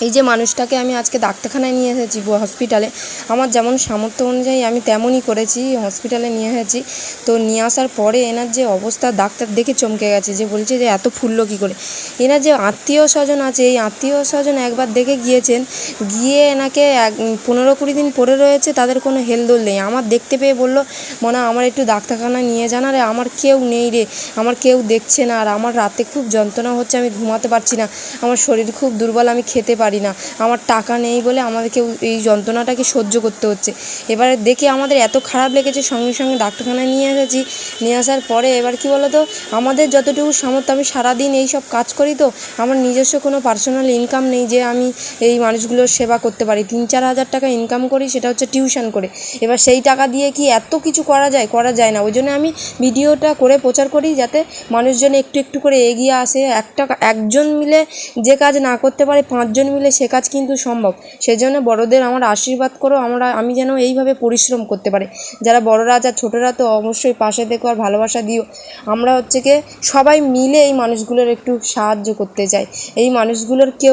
এই যে মানুষটাকে আমি আজকে ডাক্তারখানায় নিয়ে এসেছি হসপিটালে, আমার যেমন সামর্থ্য অনুযায়ী আমি তেমনই করেছি, হসপিটালে নিয়ে এসেছি। তো নিয়ে আসার পরে এনার যে অবস্থা, ডাক্তার দেখে চমকে গেছে, যে বলছে যে এত ফুললো কী করে। এনার যে আত্মীয় স্বজন আছে, এই আত্মীয় স্বজন একবার দেখে গিয়েছেন, গিয়ে এনাকে 15-20 দিন পড়ে রয়েছে, তাদের কোনো হেলদোল নেই। আমার দেখতে পেয়ে বলল, মনে আমার একটু ডাক্তারখানায় নিয়ে যান। আরে আমার কেউ নেই রে, আমার কেউ দেখছে না, আর আমার রাতে খুব যন্ত্রণা হচ্ছে, আমি ঘুমাতে পারছি না, আমার শরীর খুব দুর্বল, আমি খেতে পারি না, আমার টাকা নেই বলে আমাদেরকেও এই যন্ত্রণাটাকে সহ্য করতে হচ্ছে। এবারে দেখে আমাদের এত খারাপ লেগেছে, সঙ্গে সঙ্গে ডাক্তারখানায় নিয়ে এসেছি। নিয়ে আসার পরে এবার কি বলো তো, আমাদের যতটুকু সামর্থ্য, আমি সারাদিন এই সব কাজ করি, তো আমার নিজস্ব কোনো পার্সোনাল ইনকাম নেই যে আমি এই মানুষগুলোর সেবা করতে পারি। 3-4 হাজার টাকা ইনকাম করি, সেটা হচ্ছে টিউশন করে। এবার সেই টাকা দিয়ে কি এত কিছু করা যায়? করা যায় না। ওই জন্য আমি ভিডিওটা করে প্রচার করি, যাতে মানুষজন একটু একটু করে এগিয়ে আসে। একজন মিলে যে কাজ না করতে পারে, 5 জন মিলে সে কাজ কিন্তু সম্ভব। সেজন্য বড়দের আমার আশীর্বাদ করো, আমি যেন এইভাবে পরিশ্রম করতে পারি। যারা বড়রা আছে আর ছোটরা, তো অবশ্যই পাশে থেকো আর ভালোবাসা দিও। আমরা হচ্ছে কি সবাই মিলে এই মানুষগুলোর একটু সাহায্য করতে চাই। এই মানুষগুলোর কেউ